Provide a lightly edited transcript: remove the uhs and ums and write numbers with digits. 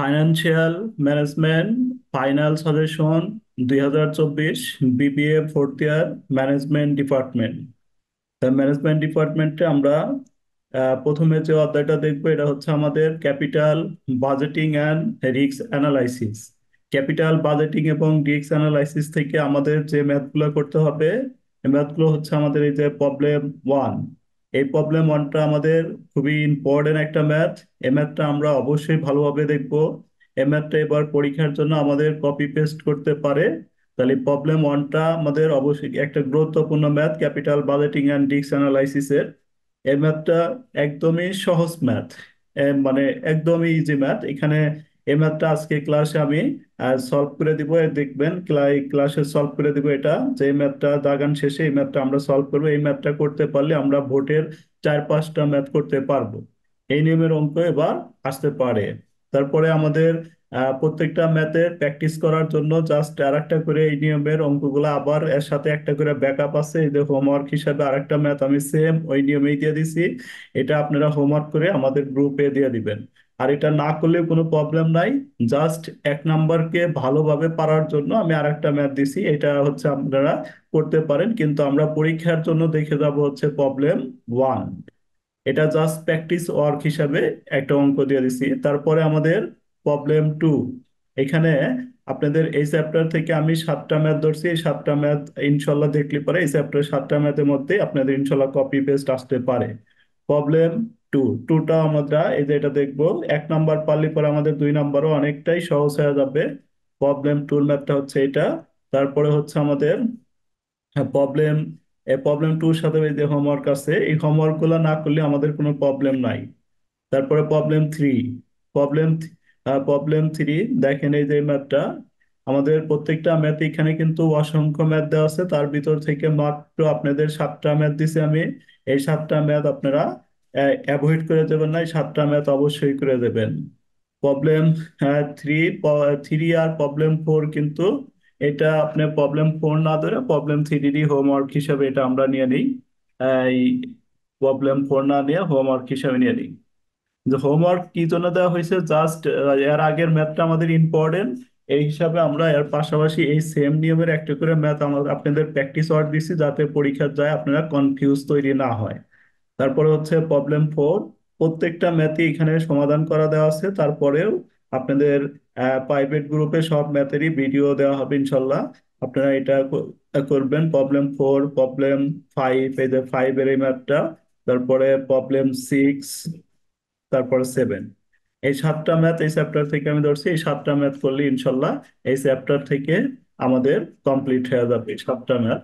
Financial management final suggestion 2024 BBA fourth year management department. Management ডিপার্টমেন্টে আমরা প্রথমে যে অধ্যায়টা দেখবো এটা হচ্ছে আমাদের capital budgeting and risk analysis. Capital budgeting এবং রিস্ক অ্যানালাইসিস থেকে আমাদের যে ম্যাথগুলো করতে হবে, এই ম্যাথগুলো হচ্ছে আমাদের এই যে প্রবলেম ওয়ান। এই প্রবলেম ওয়ানটা আমাদের খুবই ইম্পর্টেন্ট একটা ম্যাথ। এই ম্যাথটা আমরা অবশ্যই ভালোভাবে দেখবো। এই ম্যাথটা এবার পরীক্ষার জন্য আমাদের কপি পেস্ট করতে পারে। তাহলে প্রবলেম ওয়ানটা আমাদের অবশ্যই একটা গুরুত্বপূর্ণ math, capital budgeting and risk অ্যানালাইসিসের। এই ম্যাথটা একদমই সহজ ম্যাথ, মানে একদমই ইজি ম্যাথ। এখানে এই ম্যাথটা আজকে ক্লাসে আমি সলভ করে দিব। দেখবেন ক্লাসে সলভ করে দিব। এটা যে ম্যাথটা দাগান শেষে এই ম্যাথটা আমরা সলভ করবো। এই ম্যাথটা করতে পারলে আমরা ভোটের 4-5টা ম্যাথ করতে পারবো। এই নিয়মের অঙ্ক এবার আসতে পারে। তারপরে আমাদের প্রত্যেকটা ম্যাথের প্র্যাকটিস করার জন্য জাস্ট আর একটা করে এই নিয়মের অঙ্কগুলো আবার এর সাথে একটা করে ব্যাকআপ আছে। এই যে হোমওয়ার্ক হিসাবে আরেকটা ম্যাথ আমি সেম ওই নিয়মেই দিয়ে দিছি। এটা আপনারা হোমওয়ার্ক করে আমাদের গ্রুপে দিয়ে দিবেন। আর এটা না করলেও কোনো প্রবলেম নাই। জাস্ট 1 নাম্বারকে ভালোভাবে পারার জন্য আমি আরেকটা ম্যাথ দিছি, এটা হচ্ছে আপনারা করতে পারেন, কিন্তু আমরা পরীক্ষার জন্য দেখে যাব হচ্ছে প্রবলেম ওয়ান। এটা জাস্ট প্র্যাকটিস ওয়ার্ক হিসাবে একটা অঙ্ক দিয়ে দিছি। তারপরে আমাদের প্রবলেম টু। এখানে আপনাদের এই চ্যাপ্টার থেকে আমি 7টা ম্যাথ ধরছি। এই 7টা ম্যাথ ইনশাল্লাহ দেখলে পরে এই চ্যাপ্টার 7টা ম্যাথের মধ্যে আপনাদের ইনশাল্লাহ কপি পেস্ট আসতে পারে। Problem two. টুটা আমরা এই যে এটা দেখবো, 1 নাম্বার পারলে পরে আমাদের 2 নাম্বারও অনেকটাই সহজ হয়ে যাবে। প্রবলেম টুর ম্যাথটা হচ্ছে এটা। তারপরে হচ্ছে আমাদের প্রবলেম প্রবলেম টুর সাথে এই যে হোমওয়ার্ক আছে, এই হোমওয়ার্ক গুলো না করলে আমাদের কোনো প্রবলেম নাই। তারপরে problem three. Problem problem three, দেখেন এই যে ম্যাথটা আমাদের প্রত্যেকটা ম্যাথ এখানে কিন্তু অসংখ্য ম্যাথ দেওয়া আছে, তার ভিতর থেকে মাত্র আপনাদের 7টা ম্যাথ দিছি আমি। এই 7টা ম্যাথ আপনারা অ্যাভয়েড করে দেবেন না, এই 7টা ম্যাথ অবশ্যই করে দেবেন। প্রবলেম থ্রি থ্রি আর প্রবলেম ফোর কিন্তু এটা আপনি প্রবলেম ফোর না ধরে প্রবলেম থ্রিরই হোমওয়ার্ক হিসাবে এটা আমরা নিয়ে নিই। এই প্রবলেম ফোর না নিয়ে হোমওয়ার্ক হিসাবে নিয়ে নিই। যে হোমওয়ার্ক কি জন্য দেওয়া হয়েছে, জাস্ট এর আগের ম্যাথটা আমাদের ইম্পর্টেন্ট, এই হিসাবে আমরা এর পাশাপাশি এই সেম নিয়মের একটা করে ম্যাথ আমরা আপনাদের প্র্যাকটিস ওয়ার্ক দিছি, যাতে পরীক্ষার যায় আপনারা কনফিউজ তৈরি না হয়। তারপরে হচ্ছে প্রবলেম ফোর। প্রত্যেকটা ম্যাথই এখানে সমাধান করা দেওয়া আছে। তারপরেও আপনাদের প্রাইভেট গ্রুপে সব ম্যাথেরই ভিডিও দেওয়া হবে ইনশাল্লাহ। আপনারা এটা করবেন। প্রবলেম ফোর, প্রবলেম ফাইভ, এই যে ফাইভের এই ম্যাথটা, তারপরে প্রবলেম সিক্স, তারপরে সেভেন। এই 7টা ম্যাথ এই চ্যাপ্টার থেকে আমি ধরছি। এই 7টা ম্যাথ করলে ইনশাল্লাহ এই চ্যাপ্টার থেকে আমাদের কমপ্লিট হয়ে যাবে 7টা ম্যাথ।